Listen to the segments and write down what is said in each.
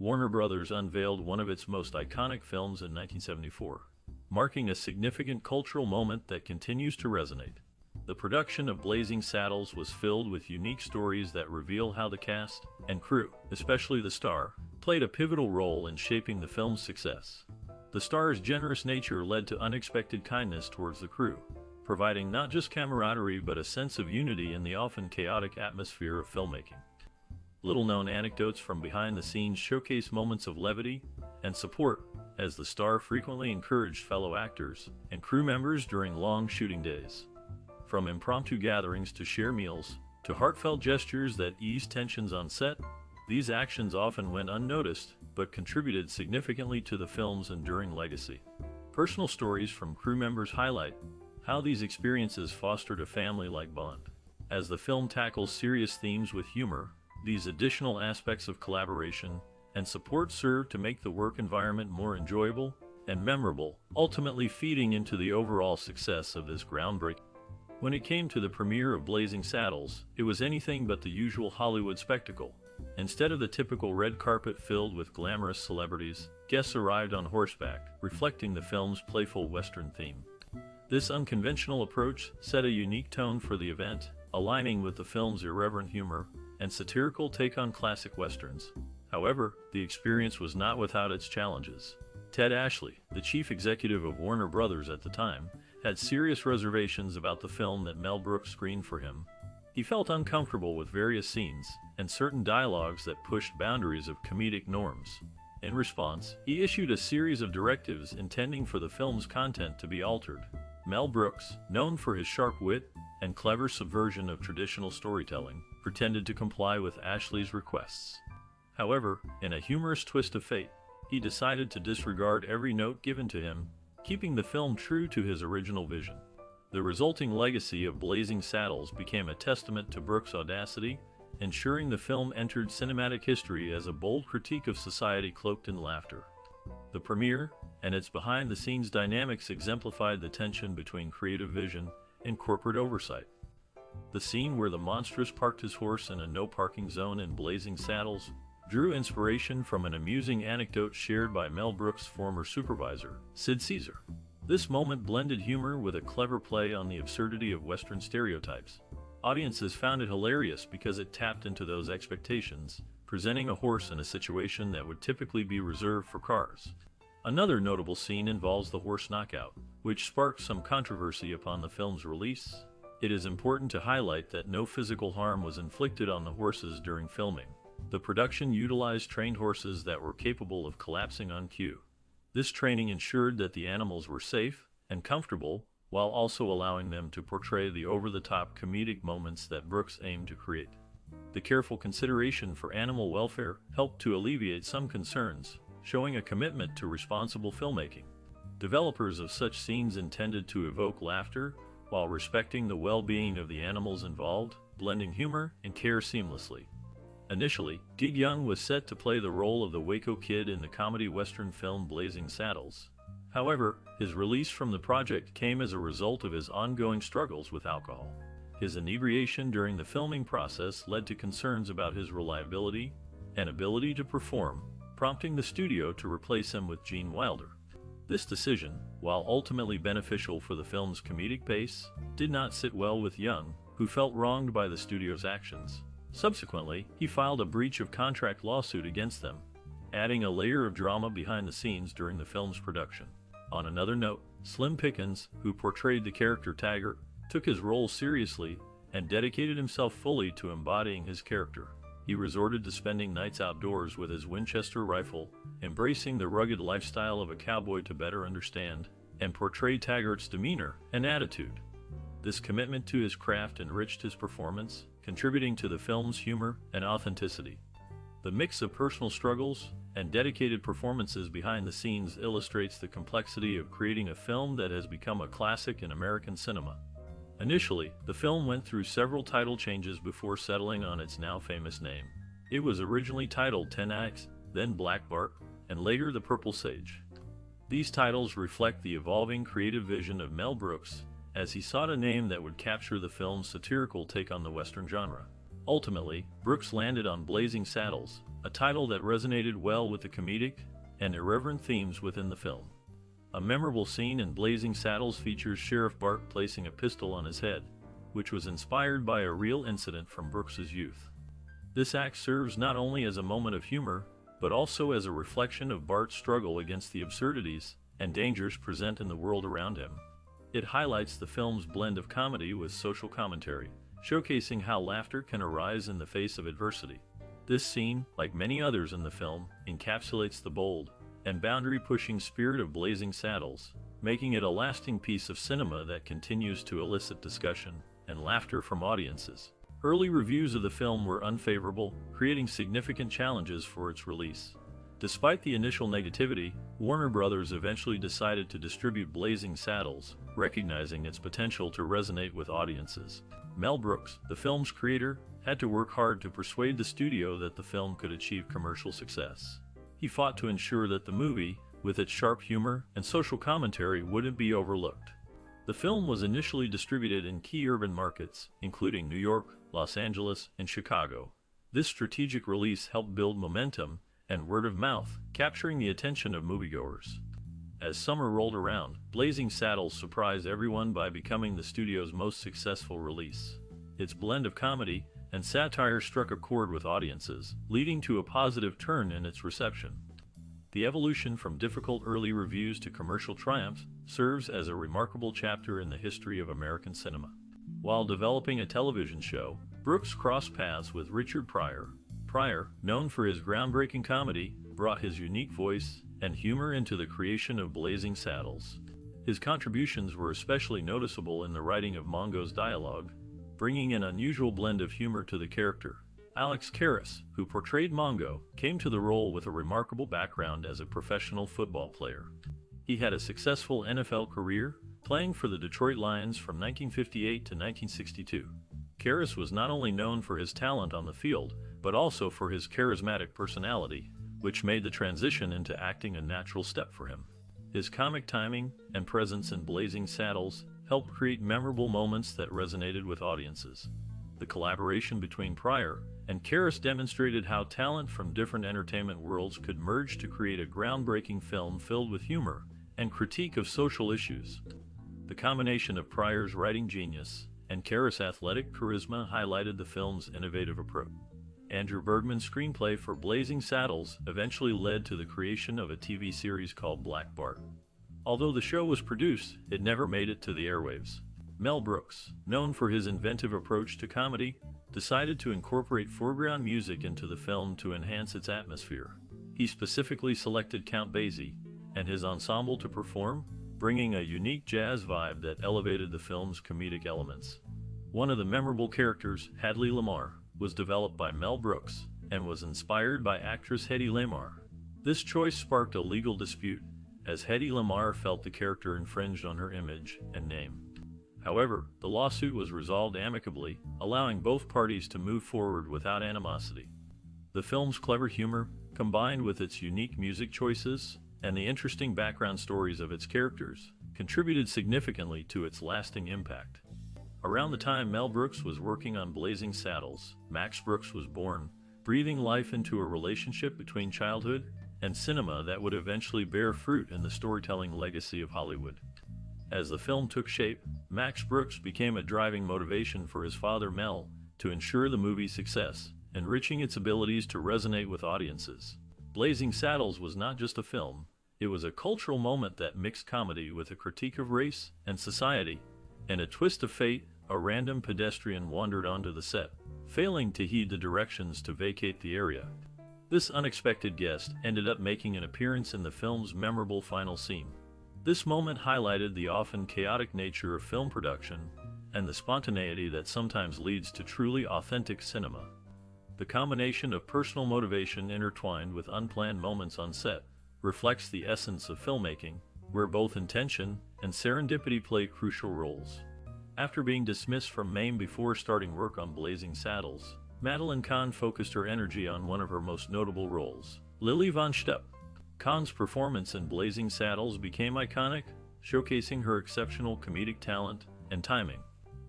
Warner Brothers unveiled one of its most iconic films in 1974, marking a significant cultural moment that continues to resonate. The production of Blazing Saddles was filled with unique stories that reveal how the cast and crew, especially the star, played a pivotal role in shaping the film's success. The star's generous nature led to unexpected kindness towards the crew, providing not just camaraderie but a sense of unity in the often chaotic atmosphere of filmmaking. Little-known anecdotes from behind the scenes showcase moments of levity and support, as the star frequently encouraged fellow actors and crew members during long shooting days. From impromptu gatherings to share meals, to heartfelt gestures that eased tensions on set, these actions often went unnoticed, but contributed significantly to the film's enduring legacy. Personal stories from crew members highlight how these experiences fostered a family-like bond. As the film tackles serious themes with humor, these additional aspects of collaboration and support serve to make the work environment more enjoyable and memorable, ultimately feeding into the overall success of this groundbreaking. When it came to the premiere of Blazing Saddles, it was anything but the usual Hollywood spectacle. Instead of the typical red carpet filled with glamorous celebrities, guests arrived on horseback, reflecting the film's playful Western theme. This unconventional approach set a unique tone for the event, aligning with the film's irreverent humor and satirical take on classic Westerns. However, the experience was not without its challenges. Ted Ashley, the chief executive of Warner Brothers at the time, had serious reservations about the film that Mel Brooks screened for him. He felt uncomfortable with various scenes and certain dialogues that pushed boundaries of comedic norms. In response, he issued a series of directives intending for the film's content to be altered. Mel Brooks, known for his sharp wit and clever subversion of traditional storytelling, pretended to comply with Ashley's requests. However, in a humorous twist of fate, he decided to disregard every note given to him, keeping the film true to his original vision. The resulting legacy of Blazing Saddles became a testament to Brooks' audacity, ensuring the film entered cinematic history as a bold critique of society cloaked in laughter. The premiere and its behind-the-scenes dynamics exemplified the tension between creative vision and corporate oversight. The scene where the monstrous parked his horse in a no-parking zone in Blazing Saddles drew inspiration from an amusing anecdote shared by Mel Brooks' former supervisor, Sid Caesar. This moment blended humor with a clever play on the absurdity of Western stereotypes. Audiences found it hilarious because it tapped into those expectations, presenting a horse in a situation that would typically be reserved for cars. Another notable scene involves the horse knockout, which sparked some controversy upon the film's release. It is important to highlight that no physical harm was inflicted on the horses during filming. The production utilized trained horses that were capable of collapsing on cue. This training ensured that the animals were safe and comfortable, while also allowing them to portray the over-the-top comedic moments that Brooks aimed to create. The careful consideration for animal welfare helped to alleviate some concerns, showing a commitment to responsible filmmaking. Developers of such scenes intended to evoke laughter while respecting the well-being of the animals involved, blending humor and care seamlessly. Initially, Dig Young was set to play the role of the Waco Kid in the comedy Western film Blazing Saddles. However, his release from the project came as a result of his ongoing struggles with alcohol. His inebriation during the filming process led to concerns about his reliability and ability to perform, prompting the studio to replace him with Gene Wilder. This decision, while ultimately beneficial for the film's comedic pace, did not sit well with Young, who felt wronged by the studio's actions. Subsequently, he filed a breach of contract lawsuit against them, adding a layer of drama behind the scenes during the film's production. On another note, Slim Pickens, who portrayed the character Taggart, took his role seriously and dedicated himself fully to embodying his character. He resorted to spending nights outdoors with his Winchester rifle, embracing the rugged lifestyle of a cowboy to better understand and portray Taggart's demeanor and attitude. This commitment to his craft enriched his performance, contributing to the film's humor and authenticity. The mix of personal struggles and dedicated performances behind the scenes illustrates the complexity of creating a film that has become a classic in American cinema. Initially, the film went through several title changes before settling on its now famous name. It was originally titled Ten Acts, then Black Bart, and later The Purple Sage. These titles reflect the evolving creative vision of Mel Brooks, as he sought a name that would capture the film's satirical take on the Western genre. Ultimately, Brooks landed on Blazing Saddles, a title that resonated well with the comedic and irreverent themes within the film. A memorable scene in Blazing Saddles features Sheriff Bart placing a pistol on his head, which was inspired by a real incident from Brooks's youth. This act serves not only as a moment of humor, but also as a reflection of Bart's struggle against the absurdities and dangers present in the world around him. It highlights the film's blend of comedy with social commentary, showcasing how laughter can arise in the face of adversity. This scene, like many others in the film, encapsulates the bold and boundary-pushing spirit of Blazing Saddles, making it a lasting piece of cinema that continues to elicit discussion and laughter from audiences. Early reviews of the film were unfavorable, creating significant challenges for its release. Despite the initial negativity, Warner Brothers eventually decided to distribute Blazing Saddles, recognizing its potential to resonate with audiences. Mel Brooks, the film's creator, had to work hard to persuade the studio that the film could achieve commercial success. He fought to ensure that the movie, with its sharp humor and social commentary, wouldn't be overlooked. The film was initially distributed in key urban markets, including New York, Los Angeles, and Chicago. This strategic release helped build momentum and word of mouth, capturing the attention of moviegoers. As summer rolled around, Blazing Saddles surprised everyone by becoming the studio's most successful release. Its blend of comedy and satire struck a chord with audiences, leading to a positive turn in its reception. The evolution from difficult early reviews to commercial triumph serves as a remarkable chapter in the history of American cinema. While developing a television show, Brooks crossed paths with Richard Pryor. Pryor, known for his groundbreaking comedy, brought his unique voice and humor into the creation of Blazing Saddles. His contributions were especially noticeable in the writing of Mongo's dialogue, bringing an unusual blend of humor to the character. Alex Karras, who portrayed Mongo, came to the role with a remarkable background as a professional football player. He had a successful NFL career, playing for the Detroit Lions from 1958 to 1962. Karras was not only known for his talent on the field, but also for his charismatic personality, which made the transition into acting a natural step for him. His comic timing and presence in Blazing Saddles helped create memorable moments that resonated with audiences. The collaboration between Pryor and Karras demonstrated how talent from different entertainment worlds could merge to create a groundbreaking film filled with humor and critique of social issues. The combination of Pryor's writing genius and Karras' athletic charisma highlighted the film's innovative approach. Andrew Bergman's screenplay for Blazing Saddles eventually led to the creation of a TV series called Black Bart. Although the show was produced, it never made it to the airwaves. Mel Brooks, known for his inventive approach to comedy, decided to incorporate foreground music into the film to enhance its atmosphere. He specifically selected Count Basie and his ensemble to perform, bringing a unique jazz vibe that elevated the film's comedic elements. One of the memorable characters, Hadley Lamar, was developed by Mel Brooks and was inspired by actress Hedy Lamarr. This choice sparked a legal dispute, as Hedy Lamarr felt the character infringed on her image and name. However, the lawsuit was resolved amicably, allowing both parties to move forward without animosity. The film's clever humor, combined with its unique music choices and the interesting background stories of its characters, contributed significantly to its lasting impact. Around the time Mel Brooks was working on Blazing Saddles, Max Brooks was born, breathing life into a relationship between childhood and cinema that would eventually bear fruit in the storytelling legacy of Hollywood. As the film took shape, Max Brooks became a driving motivation for his father Mel to ensure the movie's success, enriching its abilities to resonate with audiences. Blazing Saddles was not just a film, it was a cultural moment that mixed comedy with a critique of race and society. In a twist of fate, a random pedestrian wandered onto the set, failing to heed the directions to vacate the area. This unexpected guest ended up making an appearance in the film's memorable final scene. This moment highlighted the often chaotic nature of film production and the spontaneity that sometimes leads to truly authentic cinema. The combination of personal motivation intertwined with unplanned moments on set reflects the essence of filmmaking, where both intention and serendipity play crucial roles. After being dismissed from MAME before starting work on Blazing Saddles, Madeline Kahn focused her energy on one of her most notable roles, Lily Von Shtupp. Kahn's performance in Blazing Saddles became iconic, showcasing her exceptional comedic talent and timing.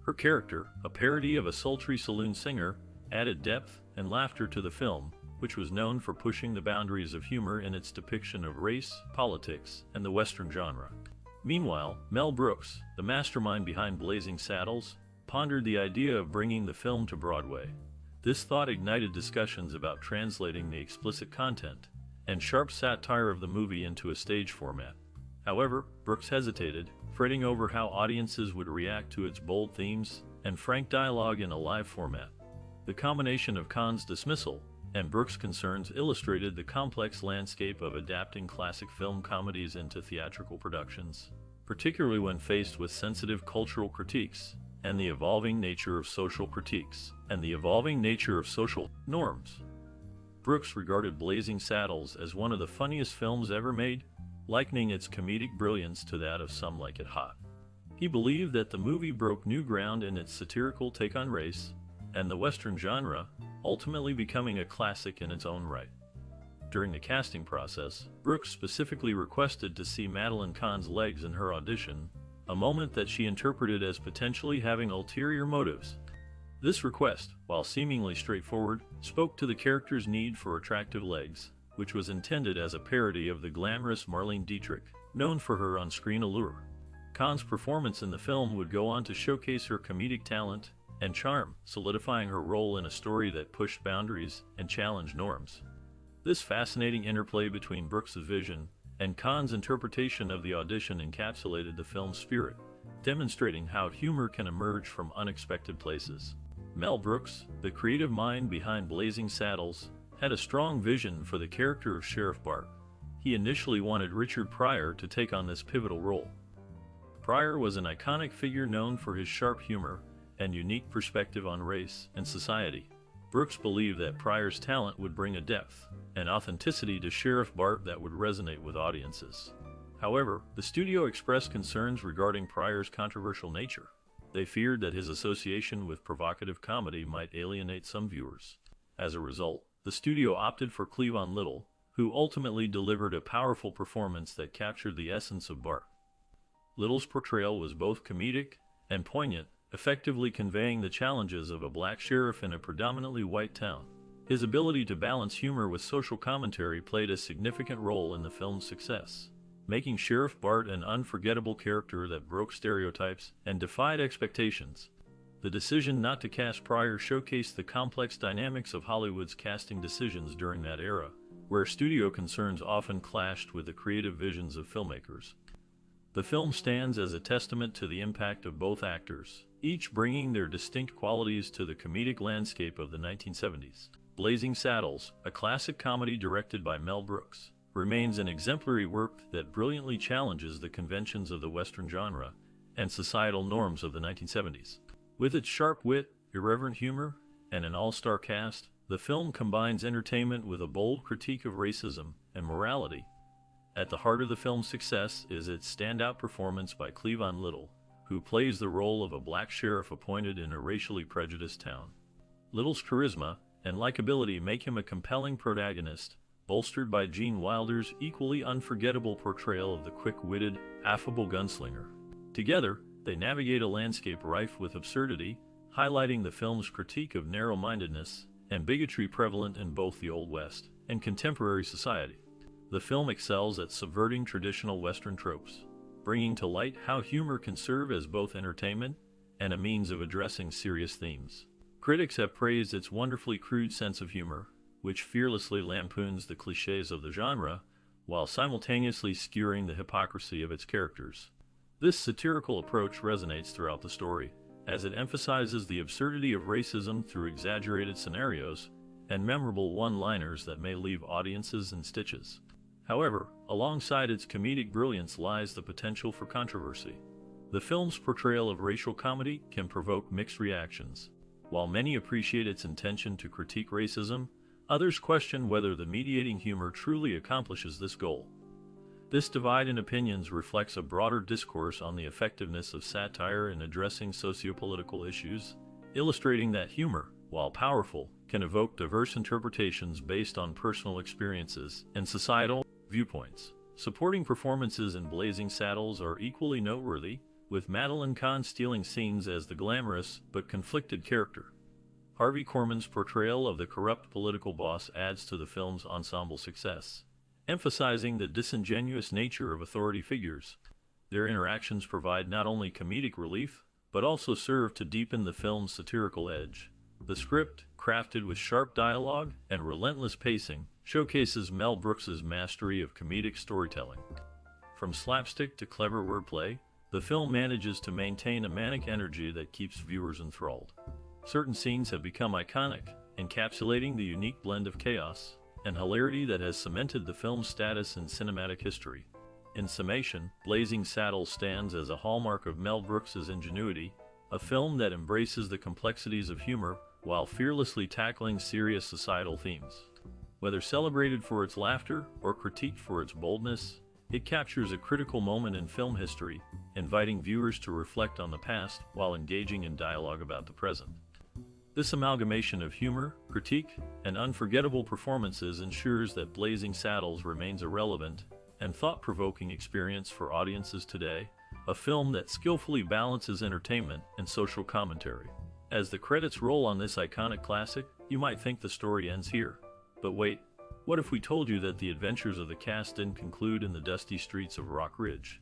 Her character, a parody of a sultry saloon singer, added depth and laughter to the film, which was known for pushing the boundaries of humor in its depiction of race, politics, and the Western genre. Meanwhile, Mel Brooks, the mastermind behind Blazing Saddles, pondered the idea of bringing the film to Broadway. This thought ignited discussions about translating the explicit content and sharp satire of the movie into a stage format. However, Brooks hesitated, fretting over how audiences would react to its bold themes and frank dialogue in a live format. The combination of Kahn's dismissal and Brooks' concerns illustrated the complex landscape of adapting classic film comedies into theatrical productions, particularly when faced with sensitive cultural critiques and the evolving nature of social norms. Brooks regarded Blazing Saddles as one of the funniest films ever made, likening its comedic brilliance to that of Some Like It Hot. He believed that the movie broke new ground in its satirical take on race and the Western genre, ultimately becoming a classic in its own right. During the casting process, Brooks specifically requested to see Madeline Kahn's legs in her audition, a moment that she interpreted as potentially having ulterior motives. This request, while seemingly straightforward, spoke to the character's need for attractive legs, which was intended as a parody of the glamorous Marlene Dietrich, known for her on-screen allure. Kahn's performance in the film would go on to showcase her comedic talent and charm, solidifying her role in a story that pushed boundaries and challenged norms. This fascinating interplay between Brooks' vision and Kahn's interpretation of the audition encapsulated the film's spirit, demonstrating how humor can emerge from unexpected places. Mel Brooks, the creative mind behind Blazing Saddles, had a strong vision for the character of Sheriff Bart. He initially wanted Richard Pryor to take on this pivotal role. Pryor was an iconic figure known for his sharp humor and unique perspective on race and society. Brooks believed that Pryor's talent would bring a depth and authenticity to Sheriff Bart that would resonate with audiences. However, the studio expressed concerns regarding Pryor's controversial nature. They feared that his association with provocative comedy might alienate some viewers. As a result, the studio opted for Cleavon Little, who ultimately delivered a powerful performance that captured the essence of Bart. Little's portrayal was both comedic and poignant, effectively conveying the challenges of a black sheriff in a predominantly white town. His ability to balance humor with social commentary played a significant role in the film's success, making Sheriff Bart an unforgettable character that broke stereotypes and defied expectations. The decision not to cast Pryor showcased the complex dynamics of Hollywood's casting decisions during that era, where studio concerns often clashed with the creative visions of filmmakers. The film stands as a testament to the impact of both actors, each bringing their distinct qualities to the comedic landscape of the 1970s. Blazing Saddles, a classic comedy directed by Mel Brooks, remains an exemplary work that brilliantly challenges the conventions of the Western genre and societal norms of the 1970s. With its sharp wit, irreverent humor, and an all-star cast, the film combines entertainment with a bold critique of racism and morality. At the heart of the film's success is its standout performance by Cleavon Little, who plays the role of a black sheriff appointed in a racially prejudiced town. Little's charisma and likability make him a compelling protagonist, bolstered by Gene Wilder's equally unforgettable portrayal of the quick-witted, affable gunslinger. Together, they navigate a landscape rife with absurdity, highlighting the film's critique of narrow-mindedness and bigotry prevalent in both the Old West and contemporary society. The film excels at subverting traditional Western tropes, bringing to light how humor can serve as both entertainment and a means of addressing serious themes. Critics have praised its wonderfully crude sense of humor, which fearlessly lampoons the cliches of the genre, while simultaneously skewering the hypocrisy of its characters. This satirical approach resonates throughout the story, as it emphasizes the absurdity of racism through exaggerated scenarios and memorable one-liners that may leave audiences in stitches. However, alongside its comedic brilliance lies the potential for controversy. The film's portrayal of racial comedy can provoke mixed reactions. While many appreciate its intention to critique racism, others question whether the mediating humor truly accomplishes this goal. This divide in opinions reflects a broader discourse on the effectiveness of satire in addressing sociopolitical issues, illustrating that humor, while powerful, can evoke diverse interpretations based on personal experiences and societal viewpoints. Supporting performances in Blazing Saddles are equally noteworthy, with Madeline Kahn stealing scenes as the glamorous but conflicted character. Harvey Korman's portrayal of the corrupt political boss adds to the film's ensemble success, emphasizing the disingenuous nature of authority figures. Their interactions provide not only comedic relief, but also serve to deepen the film's satirical edge. The script, crafted with sharp dialogue and relentless pacing, showcases Mel Brooks's mastery of comedic storytelling. From slapstick to clever wordplay, the film manages to maintain a manic energy that keeps viewers enthralled. Certain scenes have become iconic, encapsulating the unique blend of chaos and hilarity that has cemented the film's status in cinematic history. In summation, Blazing Saddles stands as a hallmark of Mel Brooks's ingenuity, a film that embraces the complexities of humor while fearlessly tackling serious societal themes. Whether celebrated for its laughter or critiqued for its boldness, it captures a critical moment in film history, inviting viewers to reflect on the past while engaging in dialogue about the present. This amalgamation of humor, critique, and unforgettable performances ensures that Blazing Saddles remains a relevant and thought-provoking experience for audiences today, a film that skillfully balances entertainment and social commentary. As the credits roll on this iconic classic, you might think the story ends here. But wait, what if we told you that the adventures of the cast didn't conclude in the dusty streets of Rock Ridge?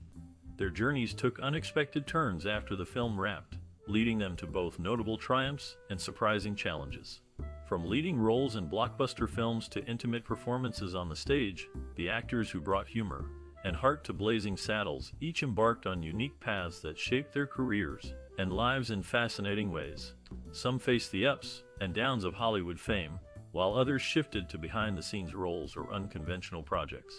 Their journeys took unexpected turns after the film wrapped, leading them to both notable triumphs and surprising challenges. From leading roles in blockbuster films to intimate performances on the stage, the actors who brought humor and heart to Blazing Saddles each embarked on unique paths that shaped their careers and lives in fascinating ways. Some faced the ups and downs of Hollywood fame, while others shifted to behind-the-scenes roles or unconventional projects.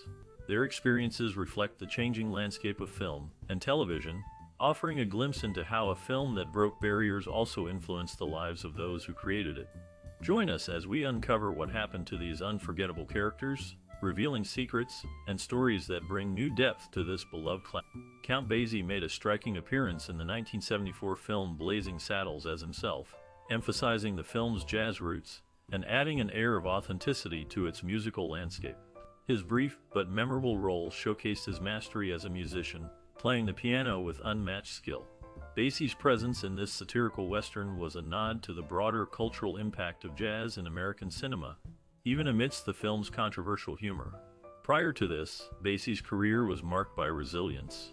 Their experiences reflect the changing landscape of film and television, offering a glimpse into how a film that broke barriers also influenced the lives of those who created it. Join us as we uncover what happened to these unforgettable characters, revealing secrets and stories that bring new depth to this beloved classic. Count Basie made a striking appearance in the 1974 film Blazing Saddles as himself, emphasizing the film's jazz roots and adding an air of authenticity to its musical landscape. His brief but memorable role showcased his mastery as a musician, playing the piano with unmatched skill. Basie's presence in this satirical western was a nod to the broader cultural impact of jazz in American cinema, even amidst the film's controversial humor. Prior to this, Basie's career was marked by resilience.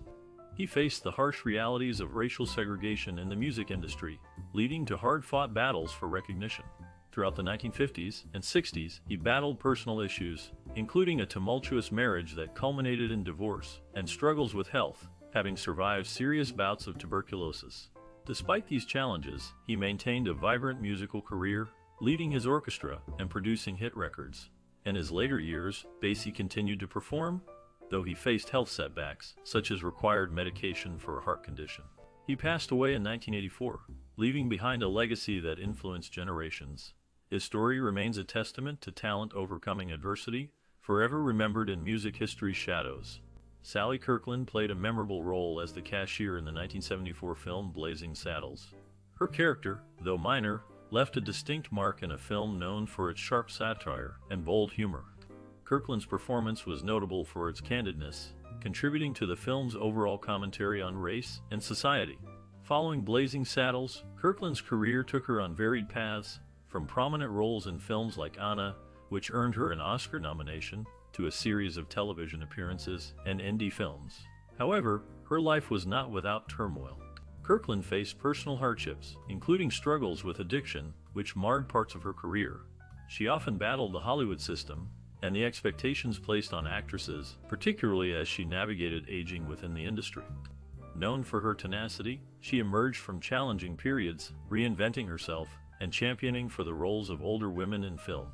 He faced the harsh realities of racial segregation in the music industry, leading to hard-fought battles for recognition. Throughout the 1950s and 60s, he battled personal issues, including a tumultuous marriage that culminated in divorce, and struggles with health, having survived serious bouts of tuberculosis. Despite these challenges, he maintained a vibrant musical career, leading his orchestra and producing hit records. In his later years, Basie continued to perform, though he faced health setbacks, such as required medication for a heart condition. He passed away in 1984, leaving behind a legacy that influenced generations. His story remains a testament to talent overcoming adversity, forever remembered in music history's shadows. Sally Kirkland played a memorable role as the cashier in the 1974 film Blazing Saddles. Her character, though minor, left a distinct mark in a film known for its sharp satire and bold humor. Kirkland's performance was notable for its candidness, contributing to the film's overall commentary on race and society. Following Blazing Saddles, Kirkland's career took her on varied paths, from prominent roles in films like Anna, which earned her an Oscar nomination, to a series of television appearances and indie films. However, her life was not without turmoil. Kirkland faced personal hardships, including struggles with addiction, which marred parts of her career. She often battled the Hollywood system and the expectations placed on actresses, particularly as she navigated aging within the industry. Known for her tenacity, she emerged from challenging periods, reinventing herself and championing for the roles of older women in film.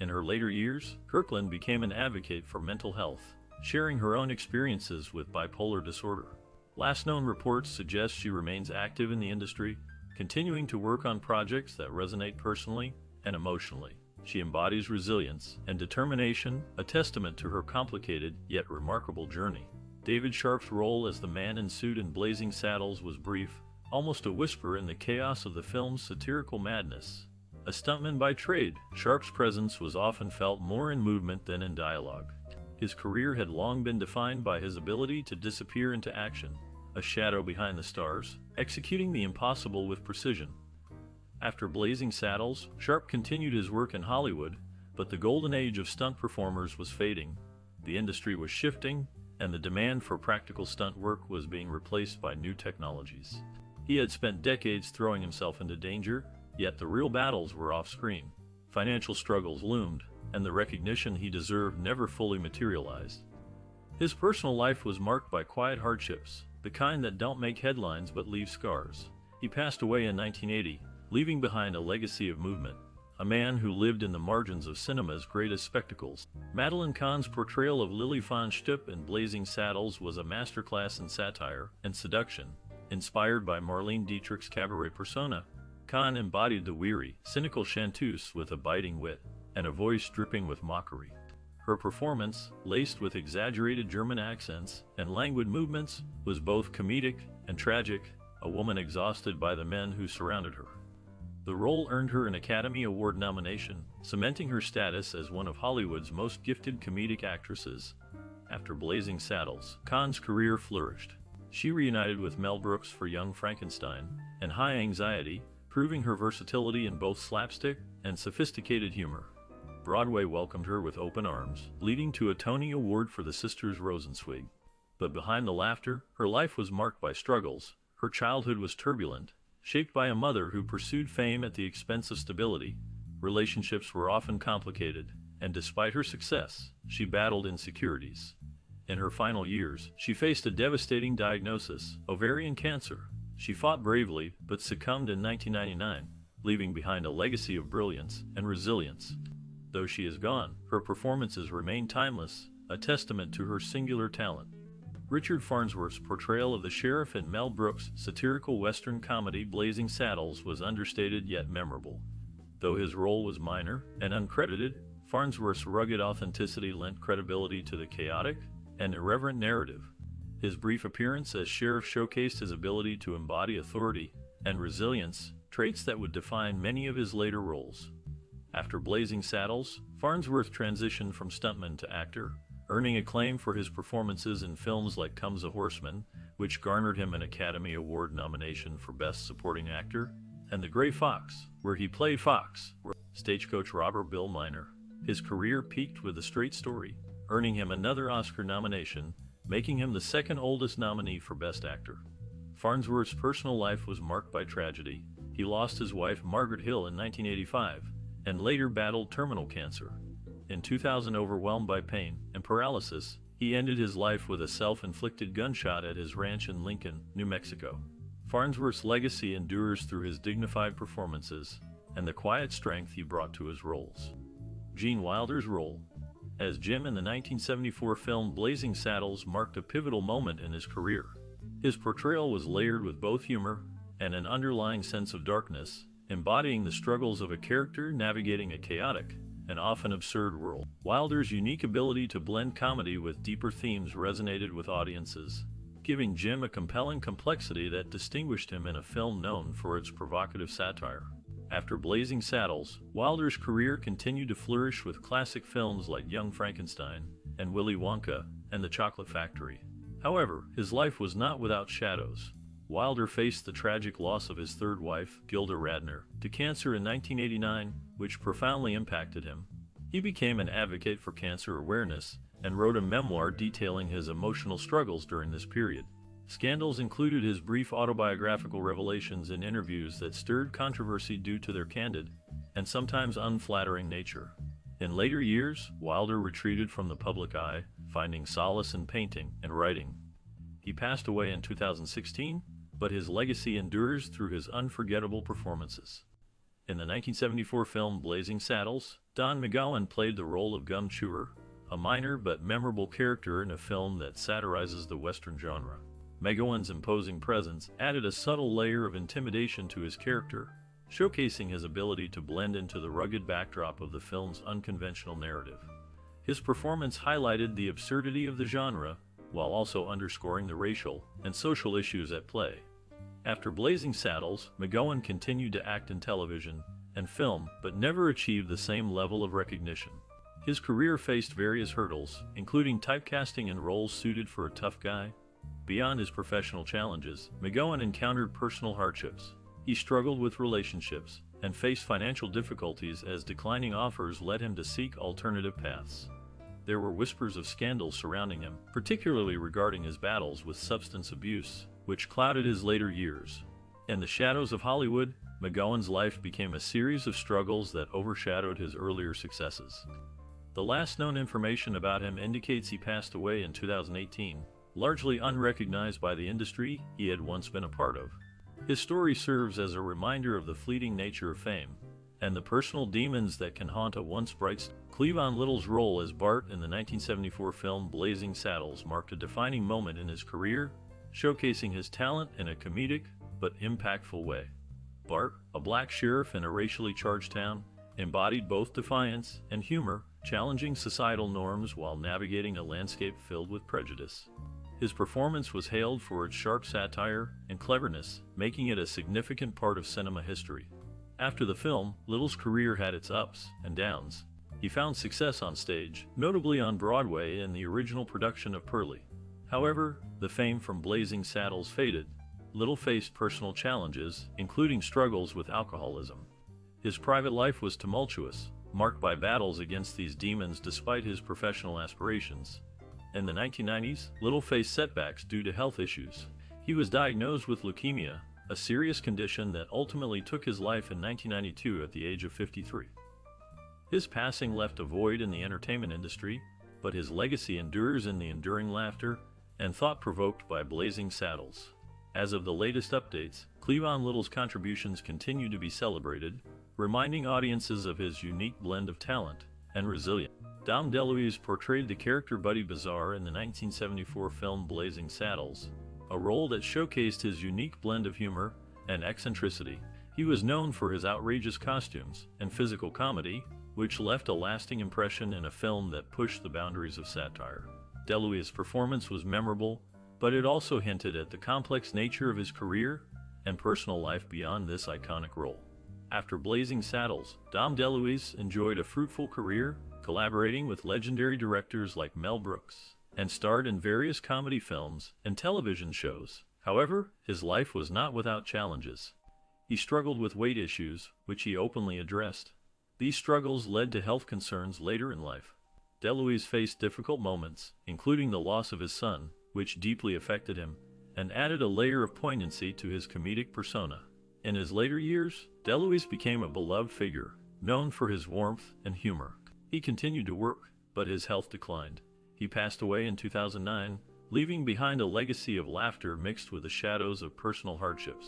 In her later years, Kirkland became an advocate for mental health, sharing her own experiences with bipolar disorder. Last known reports suggest she remains active in the industry, continuing to work on projects that resonate personally and emotionally. She embodies resilience and determination, a testament to her complicated yet remarkable journey. David Sharp's role as the man in suit in Blazing Saddles was brief, almost a whisper in the chaos of the film's satirical madness. A stuntman by trade, Sharp's presence was often felt more in movement than in dialogue. His career had long been defined by his ability to disappear into action, a shadow behind the stars, executing the impossible with precision. After Blazing Saddles, Sharp continued his work in Hollywood, but the golden age of stunt performers was fading. The industry was shifting, and the demand for practical stunt work was being replaced by new technologies. He had spent decades throwing himself into danger, yet the real battles were off-screen. Financial struggles loomed, and the recognition he deserved never fully materialized. His personal life was marked by quiet hardships, the kind that don't make headlines but leave scars. He passed away in 1980, leaving behind a legacy of movement, a man who lived in the margins of cinema's greatest spectacles. Madeline Kahn's portrayal of Lily von Shtupp in Blazing Saddles was a masterclass in satire and seduction. Inspired by Marlene Dietrich's cabaret persona, Kahn embodied the weary, cynical chanteuse with a biting wit and a voice dripping with mockery. Her performance, laced with exaggerated German accents and languid movements, was both comedic and tragic, a woman exhausted by the men who surrounded her. The role earned her an Academy Award nomination, cementing her status as one of Hollywood's most gifted comedic actresses. After Blazing Saddles, Kahn's career flourished. She reunited with Mel Brooks for Young Frankenstein and High Anxiety, proving her versatility in both slapstick and sophisticated humor. Broadway welcomed her with open arms, leading to a Tony Award for the Sisters Rosenzweig. But behind the laughter, her life was marked by struggles. Her childhood was turbulent, shaped by a mother who pursued fame at the expense of stability. Relationships were often complicated, and despite her success, she battled insecurities. In her final years, she faced a devastating diagnosis, ovarian cancer. She fought bravely, but succumbed in 1999, leaving behind a legacy of brilliance and resilience. Though she is gone, her performances remain timeless, a testament to her singular talent. Richard Farnsworth's portrayal of the sheriff in Mel Brooks' satirical Western comedy Blazing Saddles was understated yet memorable. Though his role was minor and uncredited, Farnsworth's rugged authenticity lent credibility to the chaotic and irreverent narrative. His brief appearance as sheriff showcased his ability to embody authority and resilience, traits that would define many of his later roles. After Blazing Saddles, Farnsworth transitioned from stuntman to actor, earning acclaim for his performances in films like Comes a Horseman, which garnered him an Academy Award nomination for Best Supporting Actor, and The Gray Fox, where he played Fox, stagecoach robber Bill Miner. His career peaked with A Straight Story, earning him another Oscar nomination, making him the second oldest nominee for Best Actor. Farnsworth's personal life was marked by tragedy. He lost his wife Margaret Hill in 1985, and later battled terminal cancer. In 2000, overwhelmed by pain and paralysis, he ended his life with a self-inflicted gunshot at his ranch in Lincoln, New Mexico. Farnsworth's legacy endures through his dignified performances and the quiet strength he brought to his roles. Gene Wilder's role as Jim in the 1974 film Blazing Saddles marked a pivotal moment in his career. His portrayal was layered with both humor and an underlying sense of darkness, embodying the struggles of a character navigating a chaotic and often absurd world. Wilder's unique ability to blend comedy with deeper themes resonated with audiences, giving Jim a compelling complexity that distinguished him in a film known for its provocative satire. After Blazing Saddles, Wilder's career continued to flourish with classic films like Young Frankenstein and Willy Wonka and The Chocolate Factory. However, his life was not without shadows. Wilder faced the tragic loss of his third wife, Gilda Radner, to cancer in 1989, which profoundly impacted him. He became an advocate for cancer awareness and wrote a memoir detailing his emotional struggles during this period. Scandals included his brief autobiographical revelations in interviews that stirred controversy due to their candid and sometimes unflattering nature. In later years, Wilder retreated from the public eye, finding solace in painting and writing. He passed away in 2016, but his legacy endures through his unforgettable performances. In the 1974 film Blazing Saddles, Don McGowan played the role of Gum Chewer, a minor but memorable character in a film that satirizes the Western genre. McGowan's imposing presence added a subtle layer of intimidation to his character, showcasing his ability to blend into the rugged backdrop of the film's unconventional narrative. His performance highlighted the absurdity of the genre, while also underscoring the racial and social issues at play. After Blazing Saddles, McGowan continued to act in television and film, but never achieved the same level of recognition. His career faced various hurdles, including typecasting in roles suited for a tough guy. Beyond his professional challenges, McGowan encountered personal hardships. He struggled with relationships and faced financial difficulties as declining offers led him to seek alternative paths. There were whispers of scandal surrounding him, particularly regarding his battles with substance abuse, which clouded his later years. In the shadows of Hollywood, McGowan's life became a series of struggles that overshadowed his earlier successes. The last known information about him indicates he passed away in 2018, largely unrecognized by the industry he had once been a part of. His story serves as a reminder of the fleeting nature of fame and the personal demons that can haunt a once bright star. Cleavon Little's role as Bart in the 1974 film Blazing Saddles marked a defining moment in his career, showcasing his talent in a comedic but impactful way. Bart, a black sheriff in a racially charged town, embodied both defiance and humor, challenging societal norms while navigating a landscape filled with prejudice. His performance was hailed for its sharp satire and cleverness, making it a significant part of cinema history. After the film, Little's career had its ups and downs. He found success on stage, notably on Broadway in the original production of Purlie. However, the fame from Blazing Saddles faded. Little faced personal challenges, including struggles with alcoholism. His private life was tumultuous, marked by battles against these demons despite his professional aspirations. In the 1990s, Little faced setbacks due to health issues. He was diagnosed with leukemia, a serious condition that ultimately took his life in 1992 at the age of 53. His passing left a void in the entertainment industry, but his legacy endures in the enduring laughter and thought provoked by Blazing Saddles. As of the latest updates, Cleavon Little's contributions continue to be celebrated, reminding audiences of his unique blend of talent and resilience. Dom DeLuise portrayed the character Buddy Bazaar in the 1974 film Blazing Saddles, a role that showcased his unique blend of humor and eccentricity. He was known for his outrageous costumes and physical comedy, which left a lasting impression in a film that pushed the boundaries of satire. DeLuise's performance was memorable, but it also hinted at the complex nature of his career and personal life beyond this iconic role. After Blazing Saddles, Dom DeLuise enjoyed a fruitful career, collaborating with legendary directors like Mel Brooks, and starred in various comedy films and television shows. However, his life was not without challenges. He struggled with weight issues, which he openly addressed. These struggles led to health concerns later in life. DeLuise faced difficult moments, including the loss of his son, which deeply affected him, and added a layer of poignancy to his comedic persona. In his later years, DeLuise became a beloved figure, known for his warmth and humor. He continued to work, but his health declined. He passed away in 2009, leaving behind a legacy of laughter mixed with the shadows of personal hardships.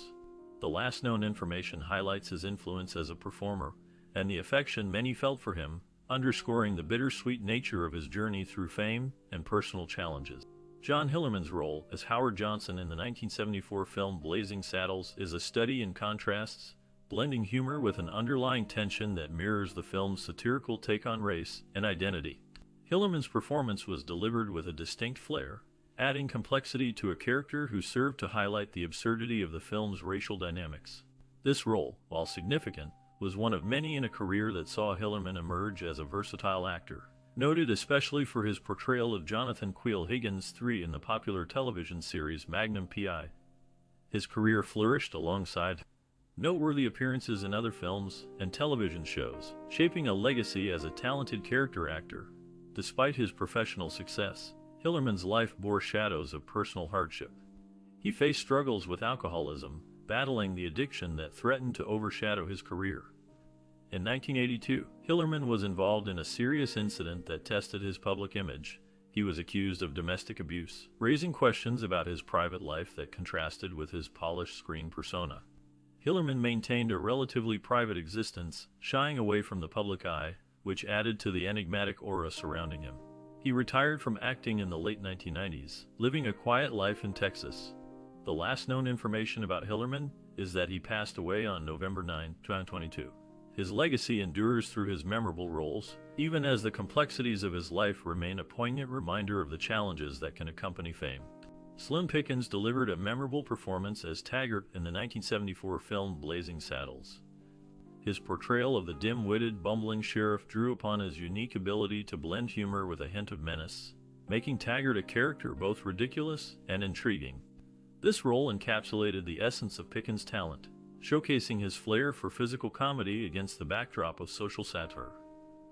The last known information highlights his influence as a performer and the affection many felt for him, underscoring the bittersweet nature of his journey through fame and personal challenges. John Hillerman's role as Howard Johnson in the 1974 film Blazing Saddles is a study in contrasts, blending humor with an underlying tension that mirrors the film's satirical take on race and identity. Hillerman's performance was delivered with a distinct flair, adding complexity to a character who served to highlight the absurdity of the film's racial dynamics. This role, while significant, was one of many in a career that saw Hillerman emerge as a versatile actor, noted especially for his portrayal of Jonathan Quayle Higgins III in the popular television series Magnum P.I. His career flourished alongside noteworthy appearances in other films and television shows, shaping a legacy as a talented character actor. Despite his professional success, Hillerman's life bore shadows of personal hardship. He faced struggles with alcoholism, battling the addiction that threatened to overshadow his career. In 1982, Hillerman was involved in a serious incident that tested his public image. He was accused of domestic abuse, raising questions about his private life that contrasted with his polished screen persona. Hillerman maintained a relatively private existence, shying away from the public eye, which added to the enigmatic aura surrounding him. He retired from acting in the late 1990s, living a quiet life in Texas. The last known information about Hillerman is that he passed away on November 9, 2022. His legacy endures through his memorable roles, even as the complexities of his life remain a poignant reminder of the challenges that can accompany fame. Slim Pickens delivered a memorable performance as Taggart in the 1974 film Blazing Saddles. His portrayal of the dim-witted, bumbling sheriff drew upon his unique ability to blend humor with a hint of menace, making Taggart a character both ridiculous and intriguing. This role encapsulated the essence of Pickens' talent, showcasing his flair for physical comedy against the backdrop of social satire.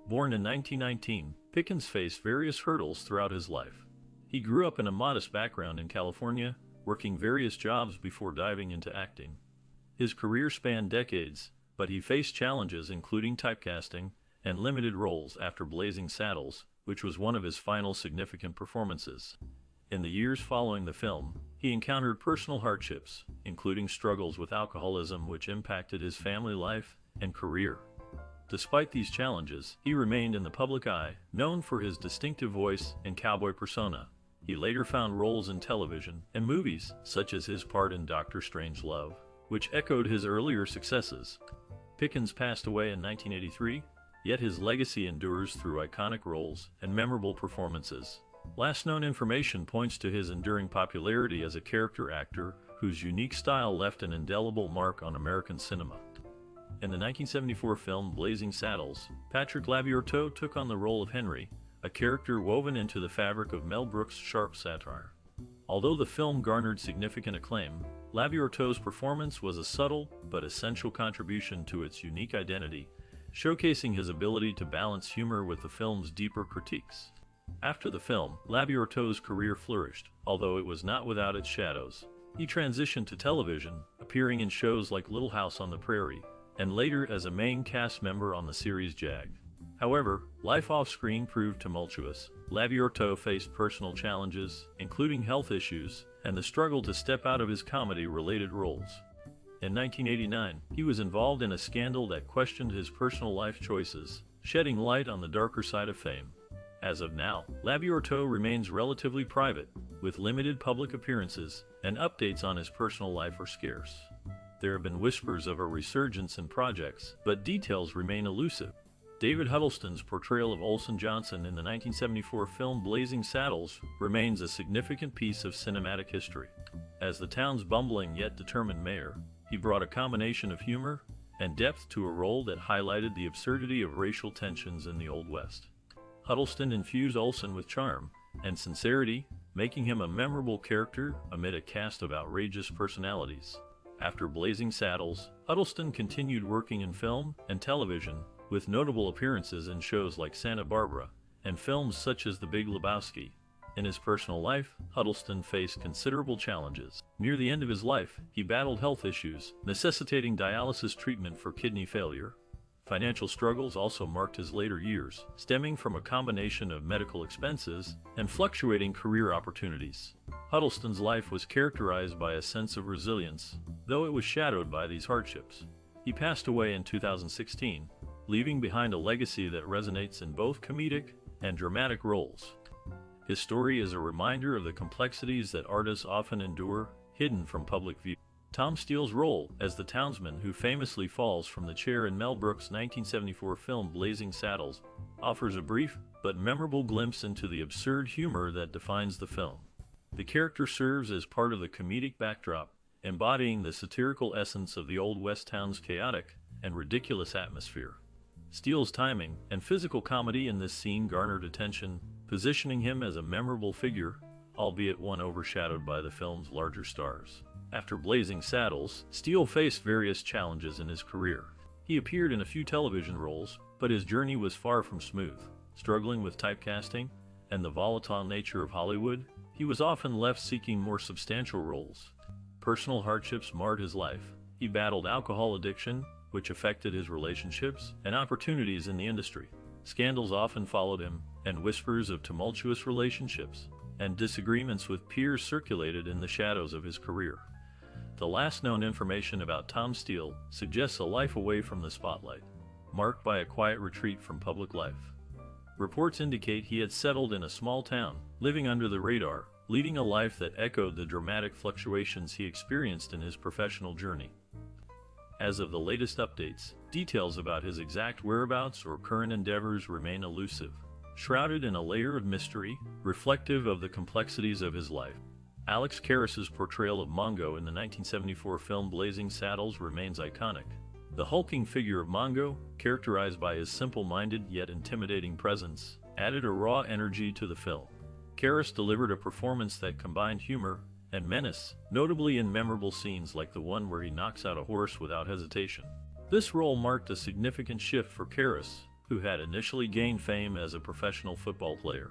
Born in 1919, Pickens faced various hurdles throughout his life. He grew up in a modest background in California, working various jobs before diving into acting. His career spanned decades, but he faced challenges including typecasting and limited roles after Blazing Saddles, which was one of his final significant performances. In the years following the film, he encountered personal hardships, including struggles with alcoholism which impacted his family life and career. Despite these challenges, he remained in the public eye, known for his distinctive voice and cowboy persona. He later found roles in television and movies, such as his part in Doctor Strangelove, which echoed his earlier successes. Pickens passed away in 1983, yet his legacy endures through iconic roles and memorable performances. Last known information points to his enduring popularity as a character actor whose unique style left an indelible mark on American cinema. In the 1974 film Blazing Saddles, Patrick LaBiorteau took on the role of Henry, a character woven into the fabric of Mel Brooks' sharp satire. Although the film garnered significant acclaim, LaBiorteau's performance was a subtle but essential contribution to its unique identity, showcasing his ability to balance humor with the film's deeper critiques. After the film, LaBiorteau's career flourished, although it was not without its shadows. He transitioned to television, appearing in shows like Little House on the Prairie, and later as a main cast member on the series Jag. However, life off-screen proved tumultuous. LaBiorteau faced personal challenges, including health issues, and the struggle to step out of his comedy-related roles. In 1989, he was involved in a scandal that questioned his personal life choices, shedding light on the darker side of fame. As of now, LaBiorteau remains relatively private, with limited public appearances, and updates on his personal life are scarce. There have been whispers of a resurgence in projects, but details remain elusive. David Huddleston's portrayal of Olson Johnson in the 1974 film Blazing Saddles remains a significant piece of cinematic history. As the town's bumbling yet determined mayor, he brought a combination of humor and depth to a role that highlighted the absurdity of racial tensions in the Old West. Huddleston infused Olson with charm and sincerity, making him a memorable character amid a cast of outrageous personalities. After Blazing Saddles, Huddleston continued working in film and television, with notable appearances in shows like Santa Barbara and films such as The Big Lebowski. In his personal life, Huddleston faced considerable challenges. Near the end of his life, he battled health issues, necessitating dialysis treatment for kidney failure. Financial struggles also marked his later years, stemming from a combination of medical expenses and fluctuating career opportunities. Huddleston's life was characterized by a sense of resilience, though it was shadowed by these hardships. He passed away in 2016, leaving behind a legacy that resonates in both comedic and dramatic roles. His story is a reminder of the complexities that artists often endure, hidden from public view. Tom Steele's role as the townsman who famously falls from the chair in Mel Brooks' 1974 film Blazing Saddles offers a brief but memorable glimpse into the absurd humor that defines the film. The character serves as part of the comedic backdrop, embodying the satirical essence of the Old West town's chaotic and ridiculous atmosphere. Steele's timing and physical comedy in this scene garnered attention, positioning him as a memorable figure, albeit one overshadowed by the film's larger stars. After Blazing Saddles, Steele faced various challenges in his career. He appeared in a few television roles, but his journey was far from smooth. Struggling with typecasting and the volatile nature of Hollywood, he was often left seeking more substantial roles. Personal hardships marred his life. He battled alcohol addiction, which affected his relationships and opportunities in the industry. Scandals often followed him, and whispers of tumultuous relationships and disagreements with peers circulated in the shadows of his career. The last known information about Tom Steele suggests a life away from the spotlight, marked by a quiet retreat from public life. Reports indicate he had settled in a small town, living under the radar, leading a life that echoed the dramatic fluctuations he experienced in his professional journey. As of the latest updates, details about his exact whereabouts or current endeavors remain elusive, shrouded in a layer of mystery, reflective of the complexities of his life. Alex Karras's portrayal of Mongo in the 1974 film Blazing Saddles remains iconic. The hulking figure of Mongo, characterized by his simple-minded yet intimidating presence, added a raw energy to the film. Karras delivered a performance that combined humor and menace, notably in memorable scenes like the one where he knocks out a horse without hesitation. This role marked a significant shift for Karras, who had initially gained fame as a professional football player.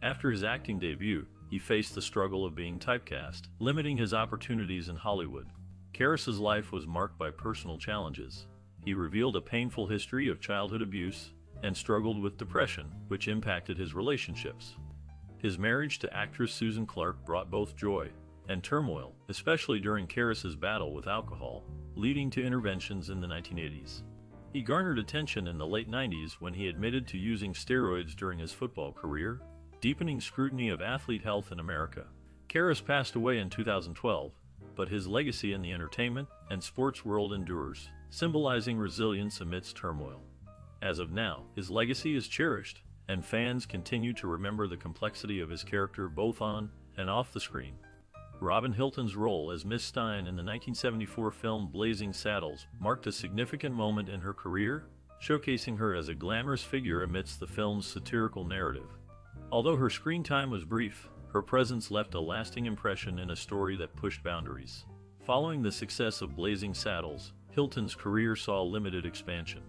After his acting debut, he faced the struggle of being typecast, limiting his opportunities in Hollywood. Karras's life was marked by personal challenges. He revealed a painful history of childhood abuse and struggled with depression, which impacted his relationships. His marriage to actress Susan Clark brought both joy and turmoil, especially during Karras's battle with alcohol, leading to interventions in the 1980s. He garnered attention in the late 90s when he admitted to using steroids during his football career, deepening scrutiny of athlete health in America. Karras passed away in 2012, but his legacy in the entertainment and sports world endures, symbolizing resilience amidst turmoil. As of now, his legacy is cherished, and fans continue to remember the complexity of his character both on and off the screen. Robin Hilton's role as Miss Stein in the 1974 film Blazing Saddles marked a significant moment in her career, showcasing her as a glamorous figure amidst the film's satirical narrative. Although her screen time was brief, her presence left a lasting impression in a story that pushed boundaries. Following the success of Blazing Saddles, Hilton's career saw limited expansion.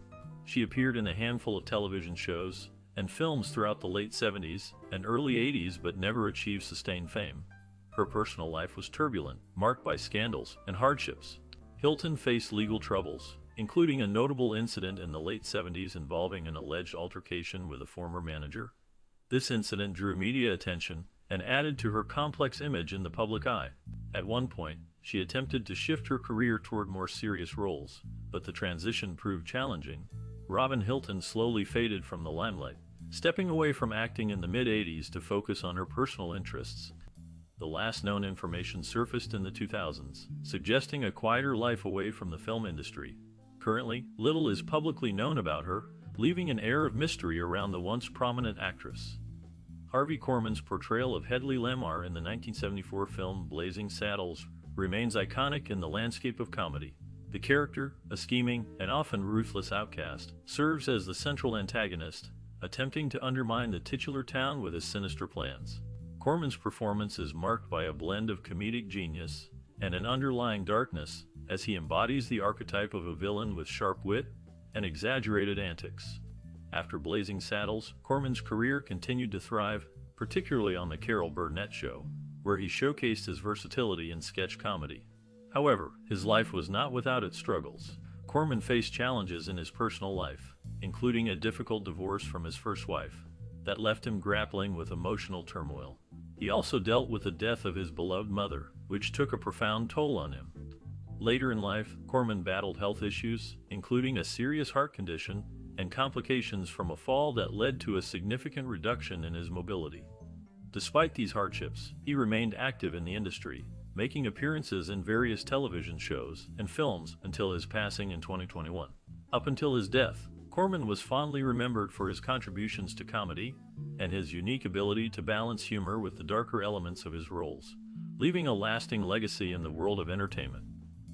She appeared in a handful of television shows and films throughout the late 70s and early 80s but never achieved sustained fame. Her personal life was turbulent, marked by scandals and hardships. Hilton faced legal troubles, including a notable incident in the late 70s involving an alleged altercation with a former manager. This incident drew media attention and added to her complex image in the public eye. At one point, she attempted to shift her career toward more serious roles, but the transition proved challenging. Robin Hilton slowly faded from the limelight, stepping away from acting in the mid-80s to focus on her personal interests. The last known information surfaced in the 2000s, suggesting a quieter life away from the film industry. Currently, little is publicly known about her, leaving an air of mystery around the once prominent actress. Harvey Korman's portrayal of Hedley Lamarr in the 1974 film Blazing Saddles remains iconic in the landscape of comedy. The character, a scheming and often ruthless outcast, serves as the central antagonist, attempting to undermine the titular town with his sinister plans. Korman's performance is marked by a blend of comedic genius and an underlying darkness, as he embodies the archetype of a villain with sharp wit and exaggerated antics. After Blazing Saddles, Korman's career continued to thrive, particularly on The Carol Burnett Show, where he showcased his versatility in sketch comedy. However, his life was not without its struggles. Korman faced challenges in his personal life, including a difficult divorce from his first wife, that left him grappling with emotional turmoil. He also dealt with the death of his beloved mother, which took a profound toll on him. Later in life, Korman battled health issues, including a serious heart condition and complications from a fall that led to a significant reduction in his mobility. Despite these hardships, he remained active in the industry, making appearances in various television shows and films until his passing in 2021. Up until his death, Korman was fondly remembered for his contributions to comedy and his unique ability to balance humor with the darker elements of his roles, leaving a lasting legacy in the world of entertainment.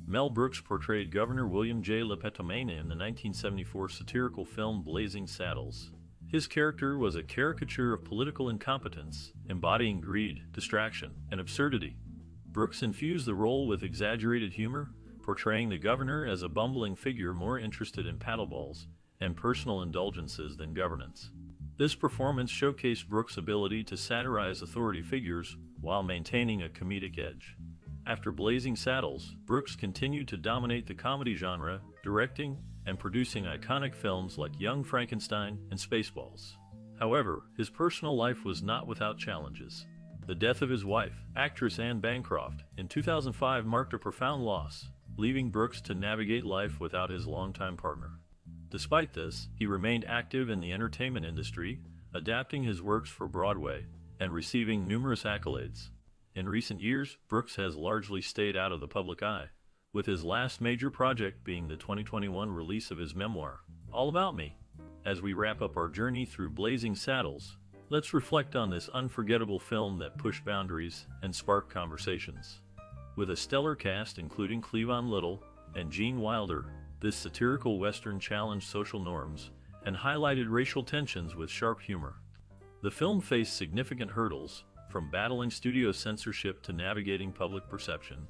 Mel Brooks portrayed Governor William J. LePetomane in the 1974 satirical film Blazing Saddles. His character was a caricature of political incompetence, embodying greed, distraction, and absurdity. Brooks infused the role with exaggerated humor, portraying the governor as a bumbling figure more interested in paddleballs and personal indulgences than governance. This performance showcased Brooks' ability to satirize authority figures while maintaining a comedic edge. After Blazing Saddles, Brooks continued to dominate the comedy genre, directing and producing iconic films like Young Frankenstein and Spaceballs. However, his personal life was not without challenges. The death of his wife, actress Anne Bancroft, in 2005 marked a profound loss, leaving Brooks to navigate life without his longtime partner. Despite this, he remained active in the entertainment industry, adapting his works for Broadway and receiving numerous accolades. In recent years, Brooks has largely stayed out of the public eye, with his last major project being the 2021 release of his memoir, All About Me. As we wrap up our journey through Blazing Saddles, let's reflect on this unforgettable film that pushed boundaries and sparked conversations. With a stellar cast including Cleavon Little and Gene Wilder, this satirical Western challenged social norms and highlighted racial tensions with sharp humor. The film faced significant hurdles, From battling studio censorship to navigating public perception,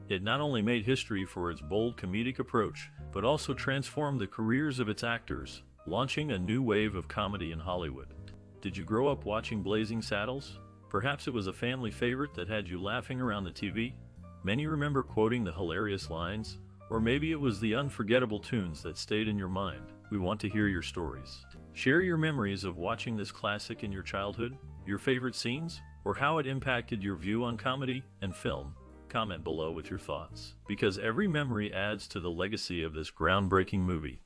it not only made history for its bold comedic approach, but also transformed the careers of its actors, launching a new wave of comedy in Hollywood. Did you grow up watching Blazing Saddles? Perhaps it was a family favorite that had you laughing around the TV? Many remember quoting the hilarious lines, or maybe it was the unforgettable tunes that stayed in your mind. We want to hear your stories. Share your memories of watching this classic in your childhood, your favorite scenes, or how it impacted your view on comedy and film. Comment below with your thoughts, because every memory adds to the legacy of this groundbreaking movie.